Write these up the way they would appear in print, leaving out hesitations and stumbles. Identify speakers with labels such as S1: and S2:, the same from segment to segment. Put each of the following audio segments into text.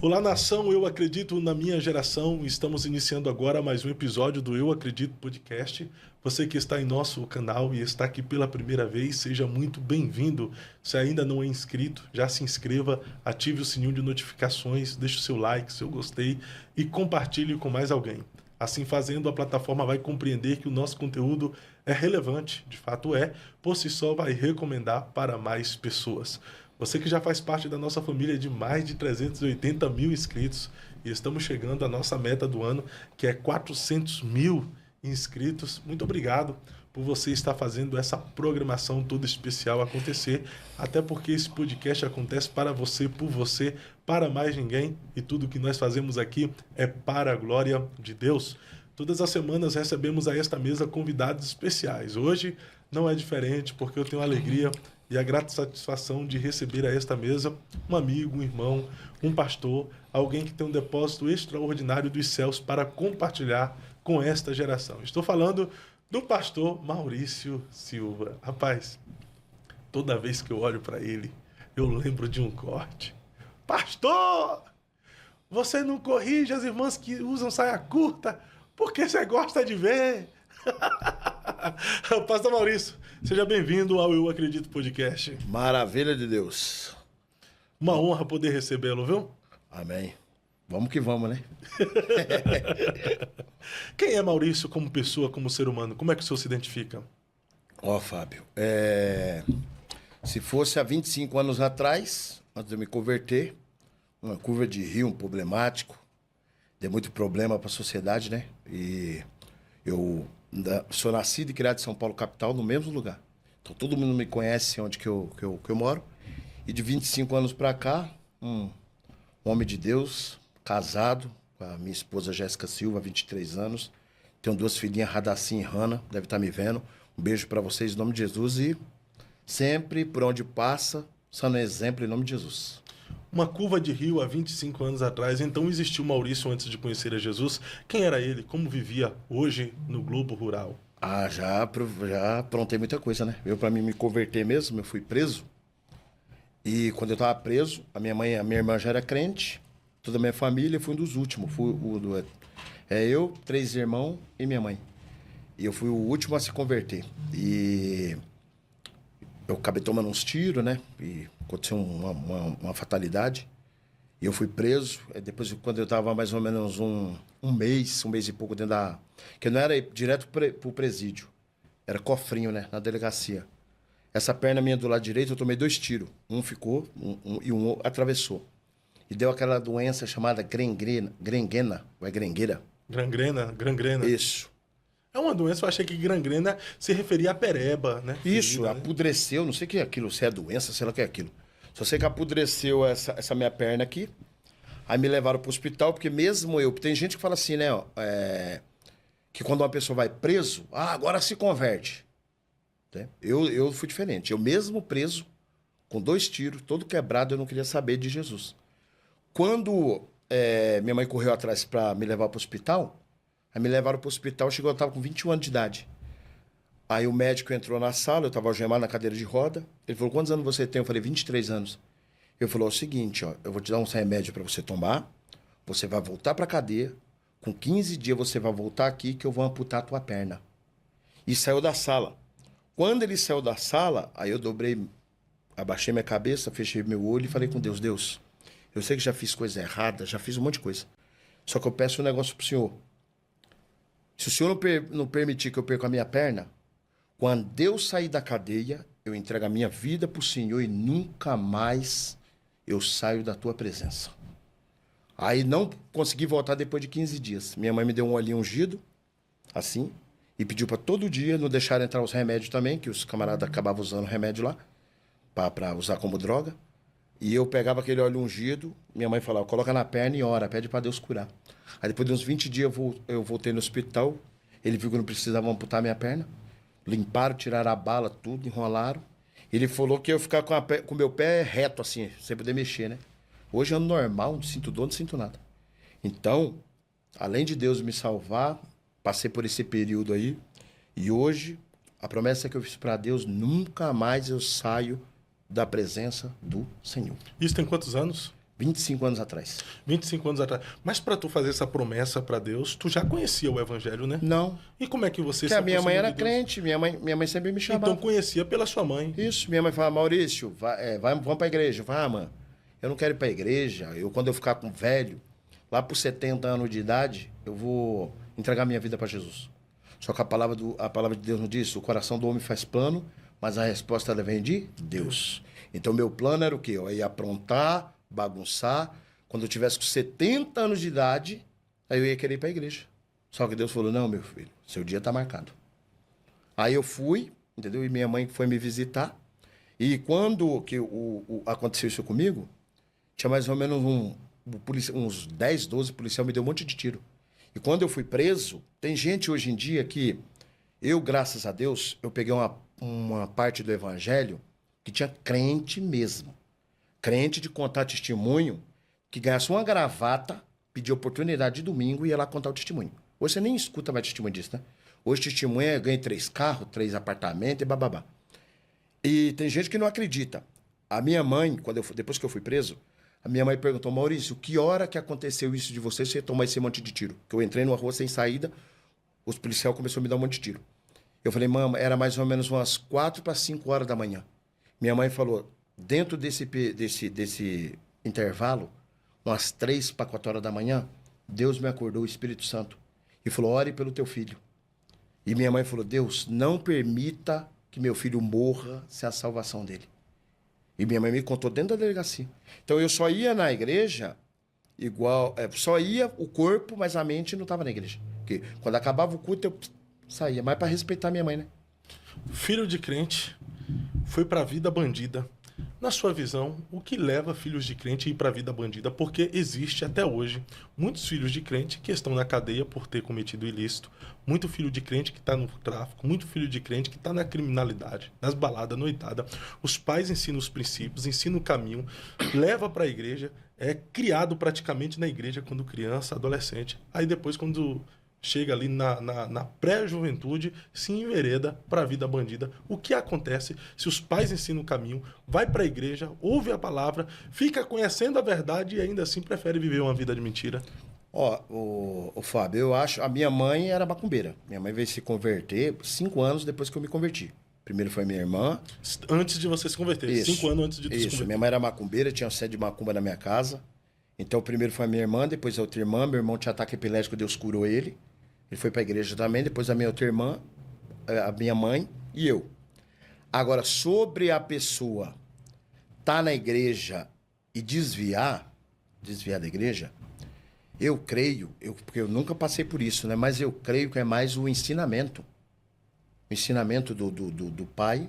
S1: Olá, nação, eu acredito na minha geração. Estamos iniciando agora mais um episódio do Eu Acredito Podcast. Você que está em nosso canal e está aqui pela primeira vez, seja muito bem-vindo. Se ainda não é inscrito, já se inscreva, ative o sininho de notificações, deixe o seu like, seu gostei e compartilhe com mais alguém. Assim fazendo, a plataforma vai compreender que o nosso conteúdo é relevante, de fato é, por si só vai recomendar para mais pessoas. Você que já faz parte da nossa família de mais de 380 mil inscritos e estamos chegando à nossa meta do ano, que é 400 mil inscritos. Muito obrigado por você estar fazendo essa programação toda especial acontecer, até porque esse podcast acontece para você, por você, para mais ninguém, e tudo que nós fazemos aqui é para a glória de Deus. Todas as semanas recebemos a esta mesa convidados especiais. Hoje não é diferente, porque eu tenho a alegria e a grata satisfação de receber a esta mesa um amigo, um irmão, um pastor, alguém que tem um depósito extraordinário dos céus para compartilhar com esta geração. Estou falando do pastor Maurício Silva. Rapaz, toda vez que eu olho para ele, eu lembro de um corte. Pastor, você não corrige as irmãs que usam saia curta porque você gosta de ver. Pastor Maurício, seja bem-vindo ao Eu Acredito Podcast.
S2: Maravilha de Deus.
S1: Uma honra poder recebê-lo, viu?
S2: Amém. Vamos que vamos, né?
S1: Quem é Maurício como pessoa, como ser humano? Como é que o senhor se identifica?
S2: Ó, Fábio, se fosse há 25 anos atrás, antes de eu me converter, uma curva de rio, um problemático, deu muito problema para a sociedade, né? E eu sou nascido e criado em São Paulo, capital, no mesmo lugar. Então todo mundo me conhece onde que eu moro. E de 25 anos para cá, um homem de Deus, casado com a minha esposa Jéssica Silva, 23 anos. Tenho duas filhinhas, Radacim e Hanna, deve estar me vendo. Um beijo para vocês em nome de Jesus e sempre, por onde passa, sendo um exemplo em nome de Jesus.
S1: Uma curva de rio há 25 anos atrás, então existiu Maurício antes de conhecer a Jesus. Quem era ele? Como vivia hoje no globo rural?
S2: Ah, já aprontei muita coisa, né? Eu, para mim me converter mesmo, eu fui preso. E quando eu estava preso, a minha irmã já era crente, toda a minha família, eu fui um dos últimos. Eu, 3 irmãos e minha mãe. E eu fui o último a se converter. E eu acabei tomando uns tiros, né? E aconteceu uma fatalidade. E eu fui preso. Depois, quando eu estava mais ou menos um mês e pouco dentro da... Que não era direto pro presídio. Era cofrinho, né? Na delegacia. Essa perna minha do lado direito, eu tomei 2 tiros. Um ficou e um atravessou. E deu aquela doença chamada grenguena, ou é grengueira?
S1: Gangrena.
S2: Isso.
S1: É uma doença, eu achei que gangrena se referia à pereba, né?
S2: Isso,
S1: ferida, né?
S2: apodreceu, não sei o que é aquilo, se é doença, sei lá o que é aquilo. Só sei que apodreceu essa minha perna aqui. Aí me levaram pro hospital, porque mesmo eu... Tem gente que fala assim, né? Que quando uma pessoa vai preso, agora se converte. Né? Eu fui diferente. Eu mesmo preso, com 2 tiros, todo quebrado, eu não queria saber de Jesus. Quando minha mãe correu atrás para me levar pro hospital, aí me levaram pro hospital, chegou, eu tava com 21 anos de idade. Aí o médico entrou na sala, eu tava algemado na cadeira de roda. Ele falou, quantos anos você tem? Eu falei, 23 anos. Ele falou, é o seguinte, ó, eu vou te dar uns remédios para você tomar, você vai voltar pra cadeia, com 15 dias você vai voltar aqui que eu vou amputar a tua perna. E saiu da sala. Quando ele saiu da sala, aí eu abaixei minha cabeça, fechei meu olho e falei com Deus, Deus, eu sei que já fiz coisa errada, já fiz um monte de coisa. Só que eu peço um negócio pro senhor. Se o senhor não permitir que eu perca a minha perna, quando eu sair da cadeia, eu entrego a minha vida pro Senhor e nunca mais eu saio da tua presença. Aí não consegui voltar depois de 15 dias. Minha mãe me deu um olhinho ungido, assim, e pediu para todo dia não deixar entrar os remédios também, que os camaradas acabavam usando remédio lá, para usar como droga. E eu pegava aquele óleo ungido, minha mãe falava, coloca na perna e ora, pede para Deus curar. Aí depois de uns 20 dias eu voltei no hospital, ele viu que eu não precisava amputar minha perna, limparam, tiraram a bala, tudo, enrolaram. Ele falou que eu ia ficar com o meu pé reto, assim, sem poder mexer, né? Hoje eu ando normal, não sinto dor, não sinto nada. Então, além de Deus me salvar, passei por esse período aí, e hoje, a promessa que eu fiz para Deus, nunca mais eu saio da presença do Senhor.
S1: Isso tem quantos anos?
S2: 25 anos atrás.
S1: 25 anos atrás. Mas para tu fazer essa promessa para Deus, tu já conhecia o evangelho, né?
S2: Não.
S1: E como é que você
S2: Porque a minha mãe era
S1: de Deus?
S2: crente, minha mãe sempre me chamava.
S1: Então conhecia pela sua mãe.
S2: Isso, minha mãe falava, Maurício, vamos para a igreja. Eu falava, mãe, eu não quero ir para a igreja. Quando eu ficar com velho, lá por 70 anos de idade, eu vou entregar minha vida para Jesus. Só que a palavra de Deus não diz, o coração do homem faz plano, mas a resposta ela vem de Deus. Então, meu plano era o quê? Eu ia aprontar, bagunçar. Quando eu tivesse com 70 anos de idade, aí eu ia querer ir para a igreja. Só que Deus falou, não, meu filho, seu dia está marcado. Aí eu fui, entendeu? E minha mãe foi me visitar. E quando que aconteceu isso comigo, tinha mais ou menos uns 10, 12 policiais, me deu um monte de tiro. E quando eu fui preso, tem gente hoje em dia que eu, graças a Deus, eu peguei uma parte do evangelho que tinha crente mesmo. Crente de contar testemunho, que ganhasse uma gravata, pedia oportunidade de domingo e ia lá contar o testemunho. Hoje você nem escuta mais testemunho disso, né? Hoje testemunho é ganhei 3 carros, 3 apartamentos e bababá. E tem gente que não acredita. A minha mãe, depois que eu fui preso, a minha mãe perguntou, Maurício, que hora que aconteceu isso de você tomar esse monte de tiro? Que eu entrei numa rua sem saída, os policiais começaram a me dar um monte de tiro. Eu falei, mãe, era mais ou menos umas 4 para 5 horas da manhã. Minha mãe falou, dentro desse intervalo, umas 3 para 4 horas da manhã, Deus me acordou, o Espírito Santo, e falou, ore pelo teu filho. E minha mãe falou, Deus, não permita que meu filho morra sem a salvação dele. E minha mãe me contou dentro da delegacia. Então eu só ia na igreja, só ia o corpo, mas a mente não estava na igreja. Porque quando acabava o culto, eu saía, mas para respeitar minha mãe, né?
S1: Filho de crente foi para a vida bandida. Na sua visão, o que leva filhos de crente a ir para a vida bandida? Porque existe até hoje muitos filhos de crente que estão na cadeia por ter cometido ilícito, muito filho de crente que está no tráfico, muito filho de crente que está na criminalidade, nas baladas, noitada. Os pais ensinam os princípios, ensinam o caminho, leva para a igreja, é criado praticamente na igreja quando criança, adolescente. Aí depois, quando chega ali na pré-juventude, se envereda para a vida bandida. O que acontece se os pais ensinam o caminho, vai para a igreja, ouve a palavra, fica conhecendo a verdade e ainda assim prefere viver uma vida de mentira?
S2: Ó, Fábio, eu acho... A minha mãe era macumbeira. Minha mãe veio se converter 5 anos depois que eu me converti. Primeiro foi minha irmã.
S1: Antes de você se converter?
S2: Isso,
S1: 5 anos antes de você se converter.
S2: Minha mãe era macumbeira, tinha sede de macumba na minha casa. Então, primeiro foi a minha irmã, depois a outra irmã. Meu irmão tinha ataque epilético, Deus curou ele. Ele foi para a igreja também, depois a minha outra irmã, a minha mãe e eu. Agora, sobre a pessoa estar na igreja e desviar da igreja, eu creio, porque eu nunca passei por isso, né? Mas eu creio que é mais o ensinamento. O ensinamento do pai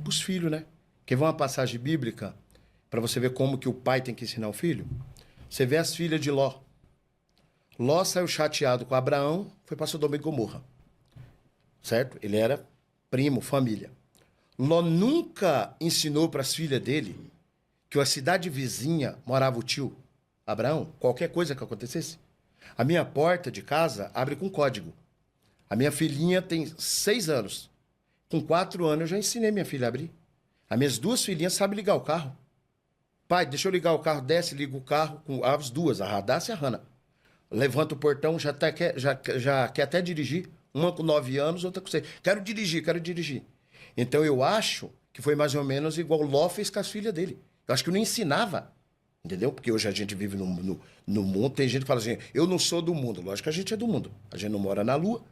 S2: para os filhos, né? Quer ver uma passagem bíblica para você ver como que o pai tem que ensinar o filho? Você vê as filhas de Ló. Ló saiu chateado com Abraão, foi para Sodoma e Gomorra. Certo? Ele era primo, família. Ló nunca ensinou para as filhas dele que a cidade vizinha morava o tio Abraão, qualquer coisa que acontecesse. A minha porta de casa abre com código. A minha filhinha tem 6 anos. Com 4 anos eu já ensinei minha filha a abrir. As minhas 2 filhinhas sabem ligar o carro. Pai, deixa eu ligar o carro, desce, liga o carro com as 2, a Radassa e a Hannah. Levanta o portão, já quer até dirigir. Uma com 9 anos, outra com 6. Quero dirigir. Então eu acho que foi mais ou menos igual o Ló fez com as filhas dele. Eu acho que eu não ensinava, entendeu? Porque hoje a gente vive no mundo, tem gente que fala assim, eu não sou do mundo. Lógico que a gente é do mundo. A gente não mora na lua,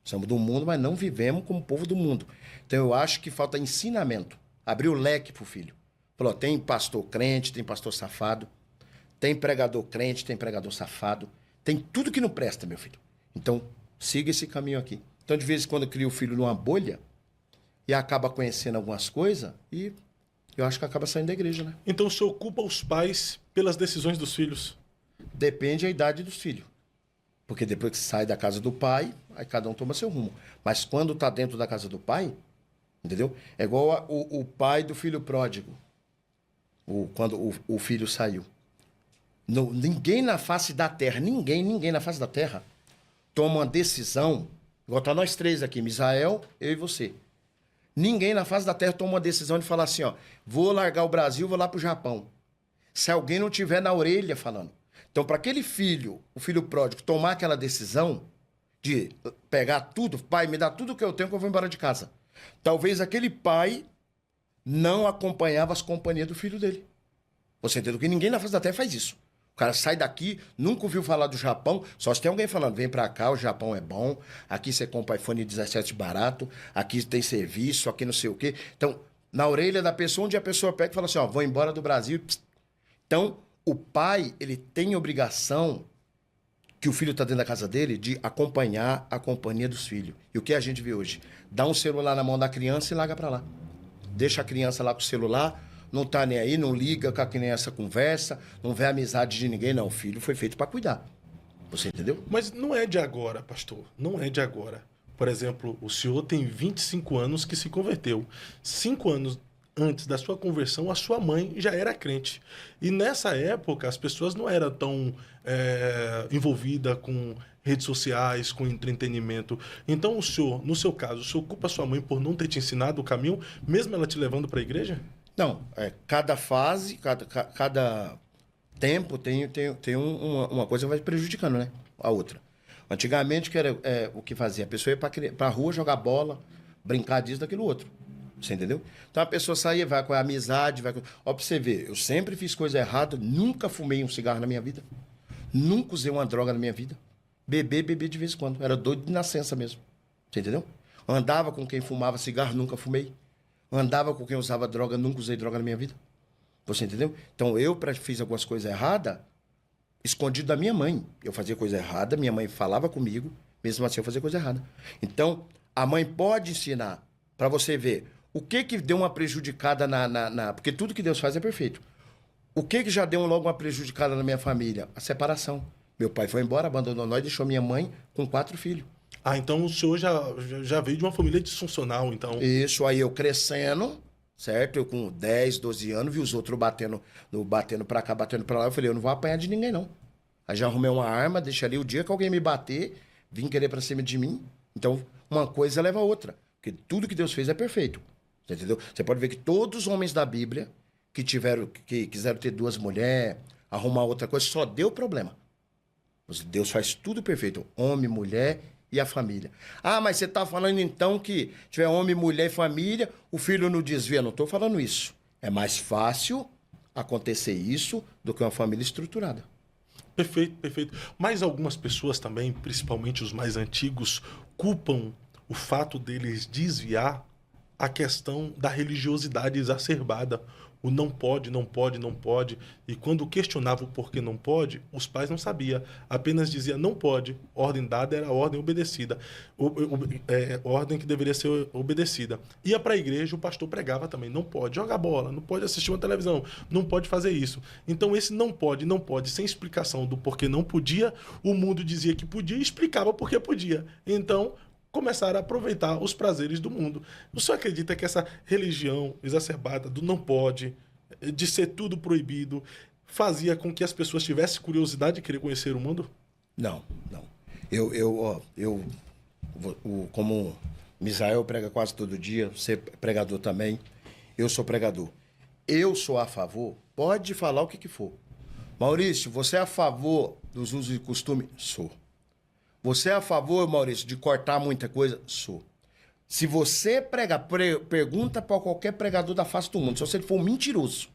S2: somos do mundo, mas não vivemos como povo do mundo. Então eu acho que falta ensinamento. Abrir o leque pro filho. Falou, tem pastor crente, tem pastor safado, tem pregador crente, tem pregador safado. Tem tudo que não presta, meu filho. Então, siga esse caminho aqui. Então, de vez em quando, eu crio o filho numa bolha e acaba conhecendo algumas coisas e eu acho que acaba saindo da igreja, né?
S1: Então, o senhor culpa os pais pelas decisões dos filhos?
S2: Depende da idade dos filhos. Porque depois que sai da casa do pai, aí cada um toma seu rumo. Mas quando tá dentro da casa do pai, entendeu? É igual o pai do filho pródigo. Quando o filho saiu. Ninguém na face da terra, ninguém na face da terra toma uma decisão, igual tá nós 3 aqui, Misael, eu e você. Ninguém na face da terra toma uma decisão de falar assim, ó, vou largar o Brasil, vou lá pro Japão. se alguém não tiver na orelha falando. Então, para aquele filho, o filho pródigo, tomar aquela decisão de pegar tudo, pai, me dá tudo que eu tenho que eu vou embora de casa. Talvez aquele pai não acompanhava as companhias do filho dele. Você entendeu? Que ninguém na face da terra faz isso. O cara sai daqui, nunca ouviu falar do Japão, só se tem alguém falando, vem pra cá, o Japão é bom, aqui você compra iPhone 17 barato, aqui tem serviço, aqui não sei o quê. Então, na orelha da pessoa, onde a pessoa pega e fala assim, ó, vou embora do Brasil. Então, o pai, ele tem obrigação, que o filho tá dentro da casa dele, de acompanhar a companhia dos filhos. E o que a gente vê hoje? Dá um celular na mão da criança e larga pra lá. Deixa a criança lá com o celular, não tá nem aí, não liga com a criança, conversa, não vê a amizade de ninguém, não. O filho foi feito para cuidar. Você entendeu?
S1: Mas não é de agora, pastor. Não é de agora. Por exemplo, o senhor tem 25 anos que se converteu. 5 anos antes da sua conversão, a sua mãe já era crente. E nessa época, as pessoas não eram tão envolvidas com redes sociais, com entretenimento. Então, o senhor, no seu caso, o senhor culpa a sua mãe por não ter te ensinado o caminho, mesmo ela te levando para a igreja?
S2: Não, cada fase, cada tempo tem uma coisa que vai prejudicando, né? A outra. Antigamente, que era o que fazia? A pessoa ia pra rua jogar bola, brincar disso, daquilo outro. Você entendeu? Então a pessoa saía, vai com a amizade, vai com... Ó, pra você ver, eu sempre fiz coisa errada, nunca fumei um cigarro na minha vida, nunca usei uma droga na minha vida. Beber de vez em quando. Era doido de nascença mesmo. Você entendeu? Andava com quem fumava cigarro, nunca fumei. Andava com quem usava droga, nunca usei droga na minha vida. Você entendeu? Então eu fiz algumas coisas erradas, escondido da minha mãe. Eu fazia coisa errada, minha mãe falava comigo, mesmo assim eu fazia coisa errada. Então, a mãe pode ensinar para você ver o que deu uma prejudicada porque tudo que Deus faz é perfeito. O que já deu logo uma prejudicada na minha família? A separação. Meu pai foi embora, abandonou nós, deixou minha mãe com 4 filhos.
S1: Ah, então o senhor já veio de uma família disfuncional, então.
S2: Isso, aí eu crescendo, certo? Eu com 10, 12 anos, vi os outros batendo pra cá, batendo pra lá. Eu falei, eu não vou apanhar de ninguém, não. Aí já arrumei uma arma, deixei ali o dia que alguém me bater, vim querer pra cima de mim. Então, uma coisa leva a outra. Porque tudo que Deus fez é perfeito. Você entendeu? Você pode ver que todos os homens da Bíblia que quiseram ter 2 mulheres, arrumar outra coisa, só deu problema. Deus faz tudo perfeito. Homem, mulher e a família. Ah, mas você está falando então que tiver homem, mulher e família, o filho não desvia. Não estou falando isso. É mais fácil acontecer isso do que uma família estruturada.
S1: Perfeito, perfeito. Mas algumas pessoas também, principalmente os mais antigos, culpam o fato deles desviar a questão da religiosidade exacerbada. O não pode, não pode, não pode. E quando questionava o porquê não pode, os pais não sabiam. Apenas dizia não pode. Ordem dada era ordem obedecida. Ordem que deveria ser obedecida. Ia para a igreja, o pastor pregava também. Não pode jogar bola, não pode assistir uma televisão, não pode fazer isso. Então esse não pode, sem explicação do porquê não podia, o mundo dizia que podia e explicava porque podia. Então começaram a aproveitar os prazeres do mundo. O senhor acredita que essa religião exacerbada do não pode, de ser tudo proibido, fazia com que as pessoas tivessem curiosidade de querer conhecer o mundo?
S2: Não. Como Misael prega quase todo dia, você é pregador também, eu sou pregador. Eu sou a favor, pode falar o que for. Maurício, você é a favor dos usos e costumes? Sou. Você é a favor, Maurício, de cortar muita coisa? Sou. Se você pergunta para qualquer pregador da face do mundo, se você for mentiroso,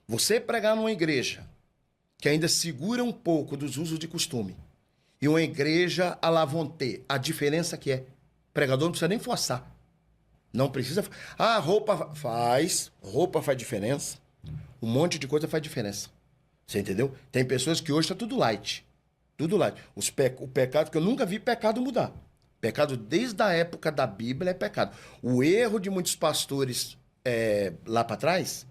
S2: você pregar numa igreja que ainda segura um pouco dos usos de costume e uma igreja à la volonté, a diferença que é, pregador não precisa nem forçar. Não precisa. Ah, roupa faz diferença. Um monte de coisa faz diferença. Você entendeu? Tem pessoas que hoje tá tudo light. Tudo lá. O pecado, que eu nunca vi pecado mudar. Pecado desde a época da Bíblia é pecado. O erro de muitos pastores lá para trás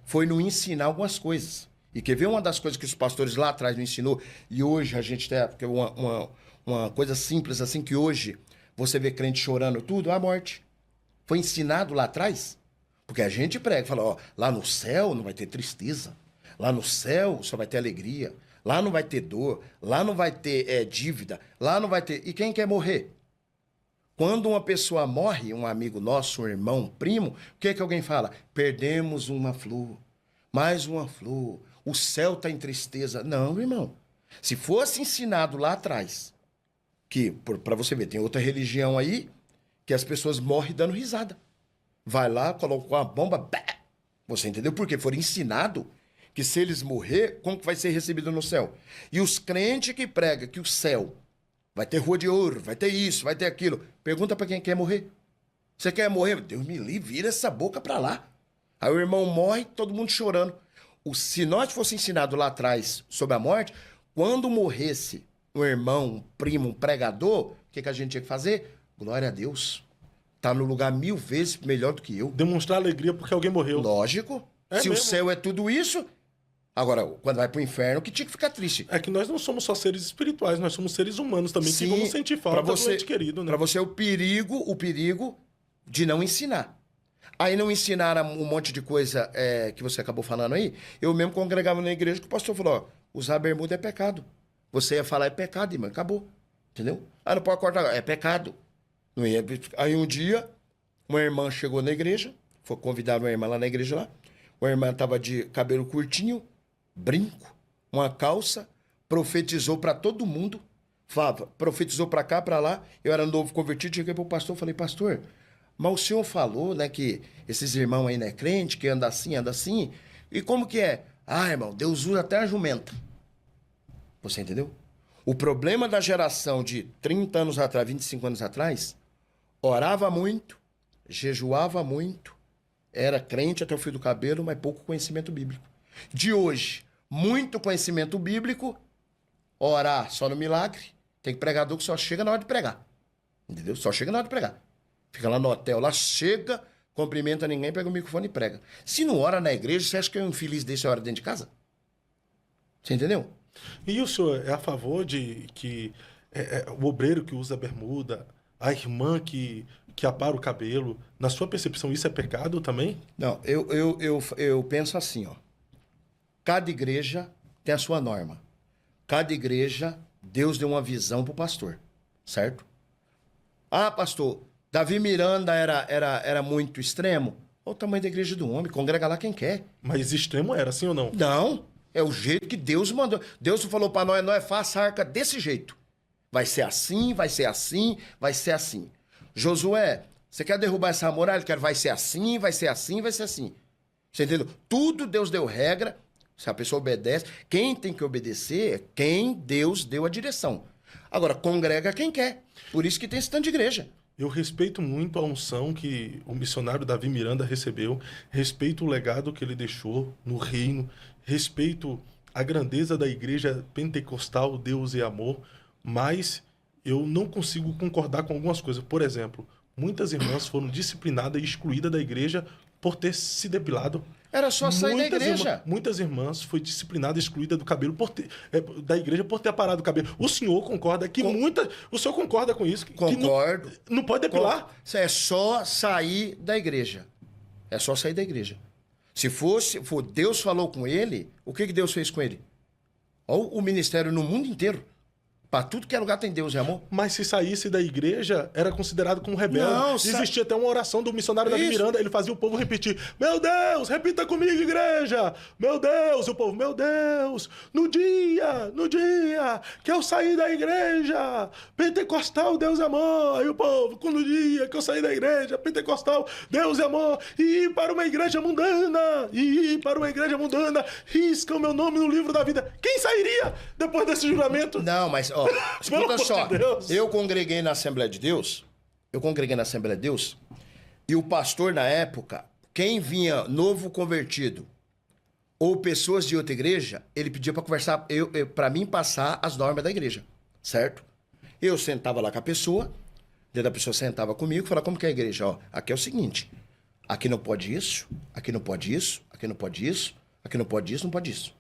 S2: foi não ensinar algumas coisas. E quer ver uma das coisas que os pastores lá atrás não ensinou e hoje a gente tem uma coisa simples assim que hoje você vê crente chorando tudo, a morte. Foi ensinado lá atrás? Porque a gente prega, fala, ó, lá no céu não vai ter tristeza. Lá no céu só vai ter alegria. Lá não vai ter dor, lá não vai ter dívida, lá não vai ter... E quem quer morrer? Quando uma pessoa morre, um amigo nosso, um irmão, um primo, o que alguém fala? Perdemos uma flor, mais uma flor, o céu está em tristeza. Não, irmão. Se fosse ensinado lá atrás, que, para você ver, tem outra religião aí, que as pessoas morrem dando risada. Vai lá, coloca uma bomba, bé! Você entendeu? Porque foram ensinados que se eles morrer, como que vai ser recebido no céu? E os crentes que pregam que o céu vai ter rua de ouro, vai ter isso, vai ter aquilo. Pergunta para quem quer morrer. Você quer morrer? Deus me livre, vira essa boca para lá. Aí o irmão morre, todo mundo chorando. Se nós fosse ensinado lá atrás sobre a morte, quando morresse um irmão, um primo, um pregador, o que a gente tinha que fazer? Glória a Deus. Tá no lugar 1000 vezes melhor do que eu.
S1: Demonstrar alegria porque alguém morreu.
S2: Lógico. Se mesmo? O céu é tudo isso... Agora, quando vai pro inferno, que tinha que ficar triste.
S1: É que nós não somos só seres espirituais, nós somos seres humanos também, que vamos sentir falta do ente querido, né?
S2: Pra você, o perigo de não ensinar. Aí não ensinaram um monte de coisa que você acabou falando aí. Eu mesmo congregava na igreja que o pastor falou, ó, usar bermuda é pecado. Você ia falar, é pecado, irmão, acabou. Entendeu? Ah, não pode cortar, é pecado. Não ia... Aí um dia, uma irmã chegou na igreja, foi convidar uma irmã lá na igreja lá. Uma irmã tava de cabelo curtinho, brinco, uma calça, profetizou para todo mundo, falava, profetizou para cá, para lá. Eu era novo convertido, cheguei pro pastor, falei, pastor, mas o senhor falou, né, que esses irmãos aí não é crente, que anda assim, e como que é? Ah, irmão, Deus usa até a jumenta. Você entendeu? O problema da geração de 30 anos atrás, 25 anos atrás, orava muito, jejuava muito, era crente até o fio do cabelo, mas pouco conhecimento bíblico. De hoje, muito conhecimento bíblico, orar só no milagre, tem pregador que só chega na hora de pregar. Entendeu? Só chega na hora de pregar. Fica lá no hotel, lá chega, cumprimenta ninguém, pega o microfone e prega. Se não ora na igreja, você acha que é um infeliz desse hora dentro de casa? Você entendeu?
S1: E o senhor é a favor de que o obreiro que usa bermuda, a irmã que apara o cabelo, na sua percepção, isso é pecado também?
S2: Não, eu penso assim, ó. Cada igreja tem a sua norma. Cada igreja, Deus deu uma visão pro pastor, certo? Ah, pastor, Davi Miranda era muito extremo. Olha o tamanho da igreja do homem, congrega lá quem quer.
S1: Mas extremo era, sim ou não?
S2: Não, é o jeito que Deus mandou. Deus falou para nós faça a arca desse jeito. Vai ser assim, vai ser assim, vai ser assim. Josué, você quer derrubar essa muralha? Vai ser assim, vai ser assim, vai ser assim. Você entendeu? Tudo Deus deu regra. Se a pessoa obedece, quem tem que obedecer é quem Deus deu a direção. Agora, congrega quem quer. Por isso que tem esse tanto de igreja.
S1: Eu respeito muito a unção que o missionário Davi Miranda recebeu, respeito o legado que ele deixou no reino, respeito a grandeza da igreja pentecostal, Deus e amor, mas eu não consigo concordar com algumas coisas. Por exemplo, muitas irmãs foram disciplinadas e excluídas da igreja por ter se depilado.
S2: Era só sair da igreja.
S1: Muitas irmãs foi disciplinada, excluída do cabelo da igreja por ter aparado o cabelo. O senhor concorda que o senhor concorda com isso?
S2: Concordo.
S1: Que não pode depilar?
S2: É só sair da igreja. É só sair da igreja. Se Deus falou com ele, o que Deus fez com ele? Olha o ministério no mundo inteiro. Para tudo que é lugar tem Deus e amor.
S1: Mas se saísse da igreja, era considerado como rebelde. Não, existia até uma oração do missionário Davi Miranda, ele fazia o povo repetir, meu Deus, repita comigo, igreja, meu Deus, e o povo, meu Deus, no dia que eu saí da igreja, pentecostal, Deus e amor, aí o povo, no dia que eu saí da igreja, pentecostal, Deus e amor, e ir para uma igreja mundana, risca o meu nome no livro da vida. Quem sairia depois desse juramento?
S2: Não, mas, ó, escuta só, eu congreguei na Assembleia de Deus, e o pastor na época, quem vinha novo convertido, ou pessoas de outra igreja, ele pedia para conversar, para mim passar as normas da igreja, certo? Eu sentava lá com a pessoa, a pessoa sentava comigo e falava, como que é a igreja? Ó, aqui é o seguinte, aqui não pode isso, aqui não pode isso, aqui não pode isso, aqui não pode isso, não pode isso.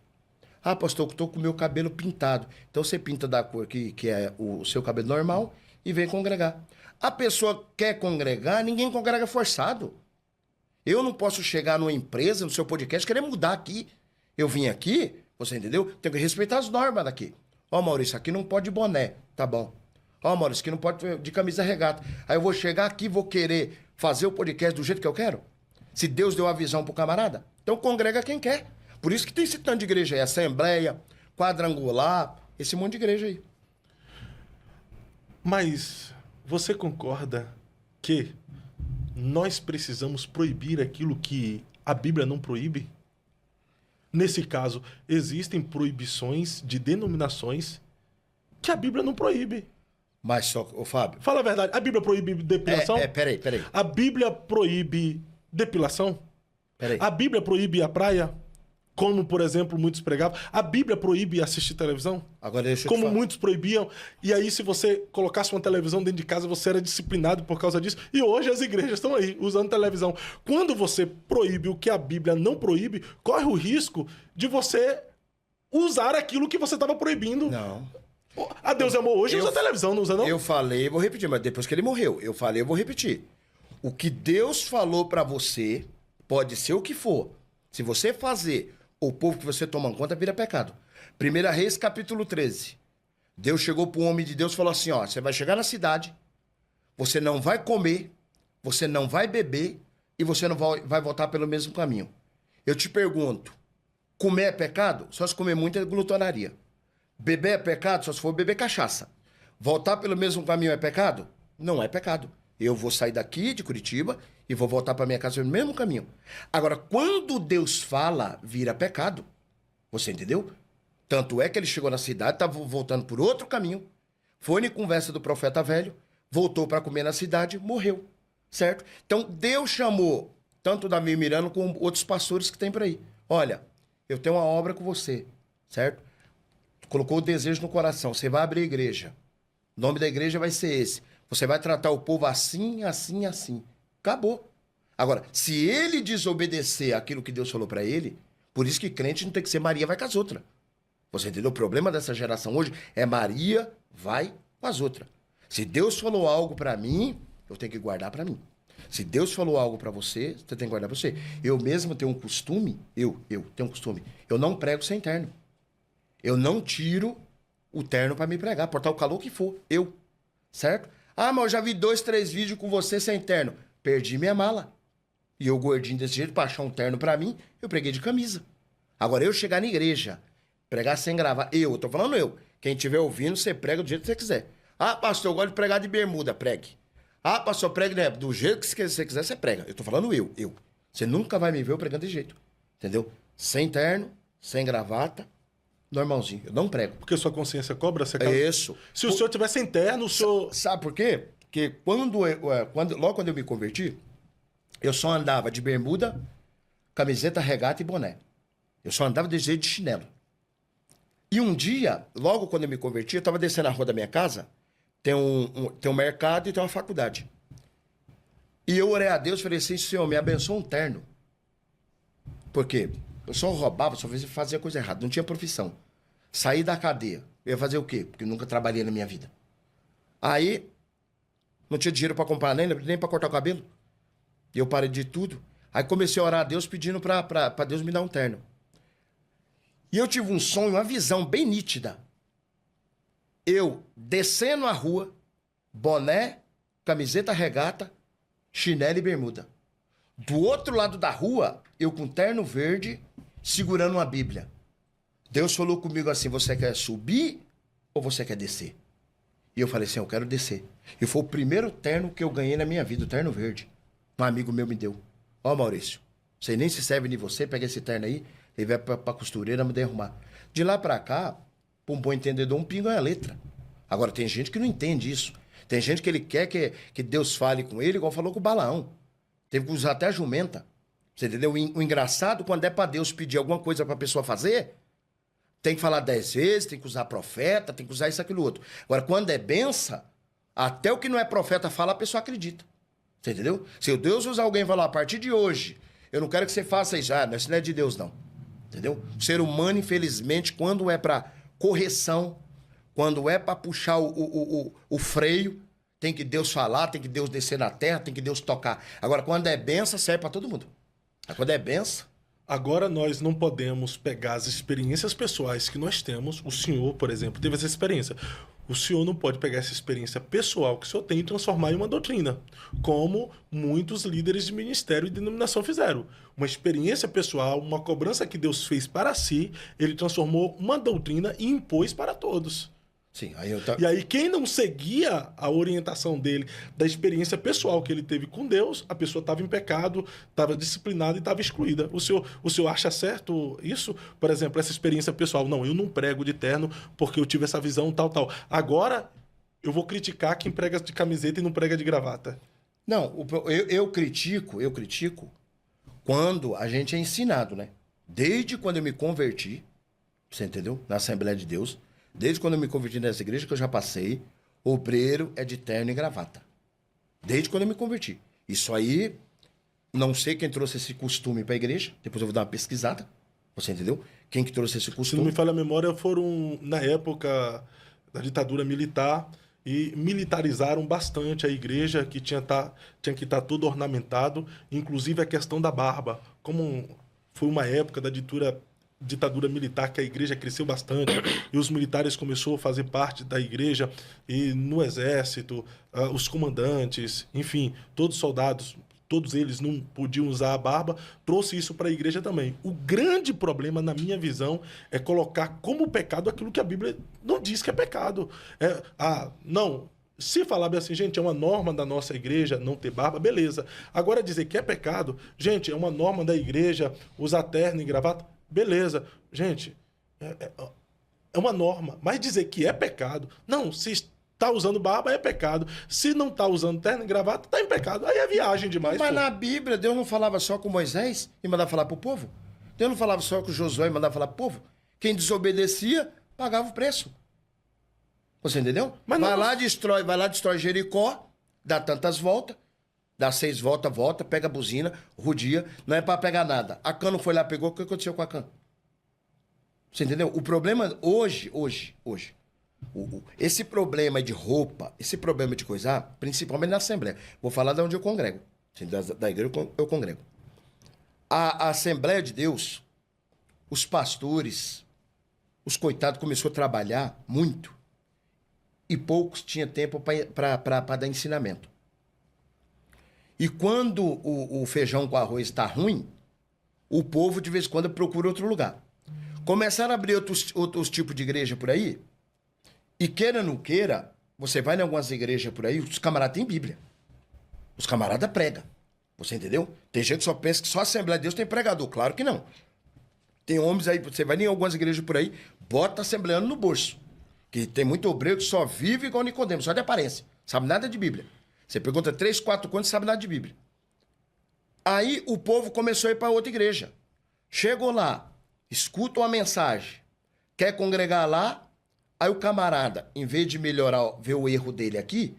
S2: Ah, pastor, eu tô com o meu cabelo pintado. Então você pinta da cor que é o seu cabelo normal e vem congregar. A pessoa quer congregar, ninguém congrega forçado. Eu não posso chegar numa empresa, no seu podcast, querer mudar aqui. Eu vim aqui, você entendeu? Tenho que respeitar as normas daqui. Ó, Maurício, aqui não pode boné, tá bom. Ó, Maurício, aqui não pode de camisa regata. Aí eu vou chegar aqui e vou querer fazer o podcast do jeito que eu quero? Se Deus deu a visão pro camarada, então congrega quem quer. Por isso que tem esse tanto de igreja aí, Assembleia, Quadrangular, esse monte de igreja aí.
S1: Mas você concorda que nós precisamos proibir aquilo que a Bíblia não proíbe? Nesse caso, existem proibições de denominações que a Bíblia não proíbe.
S2: Mas só, ô Fábio...
S1: Fala a verdade, a Bíblia proíbe depilação?
S2: Peraí.
S1: A Bíblia proíbe depilação?
S2: Peraí.
S1: A Bíblia proíbe a praia? Como, por exemplo, muitos pregavam. A Bíblia proíbe assistir televisão?
S2: Agora deixa eu te
S1: Como
S2: falar.
S1: muitos proibiam. E aí, se você colocasse uma televisão dentro de casa, você era disciplinado por causa disso. E hoje as igrejas estão aí, usando televisão. Quando você proíbe o que a Bíblia não proíbe, corre o risco de você usar aquilo que você estava proibindo.
S2: Não.
S1: A Deus amou hoje, usa televisão, não usa não?
S2: Eu falei, vou repetir, mas depois que ele morreu, eu falei, eu vou repetir. O que Deus falou pra você, pode ser o que for. Se você fazer, o povo que você toma conta vira pecado. 1 Reis, capítulo 13. Deus chegou pro homem de Deus e falou assim, ó, você vai chegar na cidade, você não vai comer, você não vai beber e você não vai voltar pelo mesmo caminho. Eu te pergunto, comer é pecado? Só se comer muito é glutonaria. Beber é pecado? Só se for beber cachaça. Voltar pelo mesmo caminho é pecado? Não é pecado. Eu vou sair daqui de Curitiba e vou voltar para minha casa pelo mesmo caminho. Agora, quando Deus fala, vira pecado. Você entendeu? Tanto é que ele chegou na cidade, estava voltando por outro caminho, foi em conversa do profeta velho, voltou para comer na cidade, morreu. Certo? Então, Deus chamou tanto Davi Mirano como outros pastores que tem por aí. Olha, eu tenho uma obra com você. Certo? Colocou o desejo no coração. Você vai abrir a igreja. O nome da igreja vai ser esse. Você vai tratar o povo assim, assim, assim. Acabou. Agora, se ele desobedecer aquilo que Deus falou pra ele, por isso que crente não tem que ser Maria vai com as outras. Você entendeu? O problema dessa geração hoje é Maria vai com as outras. Se Deus falou algo pra mim, eu tenho que guardar pra mim. Se Deus falou algo pra você, você tem que guardar pra você. Eu mesmo tenho um costume, eu tenho um costume, eu não prego sem terno. Eu não tiro o terno pra me pregar, portar o calor que for. Eu. Certo? Ah, mas eu já vi 2, 3 vídeos com você sem terno. Perdi minha mala. E eu gordinho desse jeito, pra achar um terno pra mim, eu preguei de camisa. Agora, eu chegar na igreja, pregar sem gravar, eu tô falando eu. Quem estiver ouvindo, você prega do jeito que você quiser. Ah, pastor, eu gosto de pregar de bermuda, pregue. Ah, pastor, pregue, né? Do jeito que você quiser, você prega. Eu tô falando eu. Você nunca vai me ver eu pregando de jeito. Entendeu? Sem terno, sem gravata, normalzinho. Eu não prego.
S1: Porque sua consciência cobra? Você
S2: Isso.
S1: Se o senhor tivesse interno, o senhor...
S2: Sabe por quê? Porque logo quando eu me converti, eu só andava de bermuda, camiseta, regata e boné. Eu só andava desse jeito de chinelo. E um dia, logo quando eu me converti, eu estava descendo a rua da minha casa, tem um mercado e tem uma faculdade. E eu orei a Deus e falei assim, Senhor, me abençoa um terno. Por quê? Eu só roubava, só fazia coisa errada, não tinha profissão. Saí da cadeia. Eu ia fazer o quê? Porque eu nunca trabalhei na minha vida. Aí, não tinha dinheiro pra comprar nem pra cortar o cabelo. E eu parei de tudo. Aí comecei a orar a Deus pedindo pra Deus me dar um terno. E eu tive um sonho, uma visão bem nítida. Eu descendo a rua, boné, camiseta regata, chinelo e bermuda. Do outro lado da rua, eu com terno verde, segurando uma Bíblia. Deus falou comigo assim, você quer subir ou você quer descer? E eu falei assim, eu quero descer. E foi o primeiro terno que eu ganhei na minha vida, o terno verde. Um amigo meu me deu. Ó, Maurício, você nem se serve de você, pega esse terno aí, ele vai pra costureira me arrumar. De lá pra cá, pra um bom entendedor, um pingo é a letra. Agora, tem gente que não entende isso. Tem gente que ele quer que Deus fale com ele, igual falou com o Balaão. Teve que usar até a jumenta. Você entendeu? O engraçado, quando é pra Deus pedir alguma coisa pra pessoa fazer, tem que falar 10 vezes, tem que usar profeta, tem que usar isso, aquilo, outro. Agora, quando é benção, até o que não é profeta fala, a pessoa acredita. Você entendeu? Se Deus usar alguém e falar, a partir de hoje, eu não quero que você faça isso. Ah, isso não é de Deus, não. Entendeu? O ser humano, infelizmente, quando é pra correção, quando é pra puxar o freio, tem que Deus falar, tem que Deus descer na terra, tem que Deus tocar. Agora, quando é benção, serve pra todo mundo. Quando é benção...
S1: Agora nós não podemos pegar as experiências pessoais que nós temos. O senhor, por exemplo, teve essa experiência. O senhor não pode pegar essa experiência pessoal que o senhor tem e transformar em uma doutrina, como muitos líderes de ministério e denominação fizeram. Uma experiência pessoal, uma cobrança que Deus fez para si, ele transformou uma doutrina e impôs para todos.
S2: Sim,
S1: E aí, quem não seguia a orientação dele, da experiência pessoal que ele teve com Deus, a pessoa estava em pecado, estava disciplinada e estava excluída. O senhor acha certo isso? Por exemplo, essa experiência pessoal. Não, eu não prego de terno porque eu tive essa visão, tal, tal. Agora, eu vou criticar quem prega de camiseta e não prega de gravata.
S2: Não, eu critico quando a gente é ensinado, né? Desde quando eu me converti, você entendeu? Na Assembleia de Deus. Desde quando eu me converti nessa igreja que eu já passei, obreiro é de terno e gravata. Desde quando eu me converti. Isso aí, não sei quem trouxe esse costume para a igreja. Depois eu vou dar uma pesquisada. Você entendeu? Quem que trouxe esse costume?
S1: Se não me falha a memória, foram na época da ditadura militar e militarizaram bastante a igreja, que tinha que estar todo ornamentado, inclusive a questão da barba. Como foi uma época da ditadura militar que a igreja cresceu bastante e os militares começaram a fazer parte da igreja e no exército, os comandantes, enfim, todos os soldados, todos eles não podiam usar a barba, trouxe isso para a igreja também. O grande problema, na minha visão, é colocar como pecado aquilo que a Bíblia não diz que é pecado. Não, se falar bem assim, gente, é uma norma da nossa igreja não ter barba, beleza. Agora dizer que é pecado, gente, é uma norma da igreja usar terno e gravata, beleza. Gente, é uma norma. Mas dizer que é pecado, não, se está usando barba é pecado. Se não está usando terno e gravata, está em pecado. Aí é viagem demais.
S2: Mas na Bíblia, Deus não falava só com Moisés e mandava falar para o povo? Deus não falava só com Josué e mandava falar para o povo? Quem desobedecia, pagava o preço. Você entendeu?
S1: Mas
S2: vai lá, destrói Jericó, dá tantas voltas, dá 6 voltas, volta, pega a buzina, rodia, não é pra pegar nada. A Acã não foi lá, pegou, o que aconteceu com a Acã? Você entendeu? O problema hoje, esse problema de roupa, esse problema de coisar, principalmente na Assembleia. Vou falar de onde eu congrego. Da igreja eu congrego. A Assembleia de Deus, os pastores, os coitados começaram a trabalhar muito e poucos tinham tempo para dar ensinamento. E quando o feijão com arroz está ruim, o povo de vez em quando procura outro lugar. Começaram a abrir outros tipos de igreja por aí, e queira ou não queira, você vai em algumas igrejas por aí, os camaradas têm Bíblia. Os camaradas pregam. Você entendeu? Tem gente que só pensa que só a Assembleia de Deus tem pregador. Claro que não. Tem homens aí, você vai em algumas igrejas por aí, bota assembleano no bolso. Que tem muito obreiro que só vive igual Nicodemo, só de aparência. Sabe nada de Bíblia. Você pergunta 3, 4 contos, sabe nada de Bíblia. Aí o povo começou a ir para outra igreja. Chegou lá, escuta uma mensagem, quer congregar lá, aí o camarada, em vez de melhorar, ver o erro dele aqui,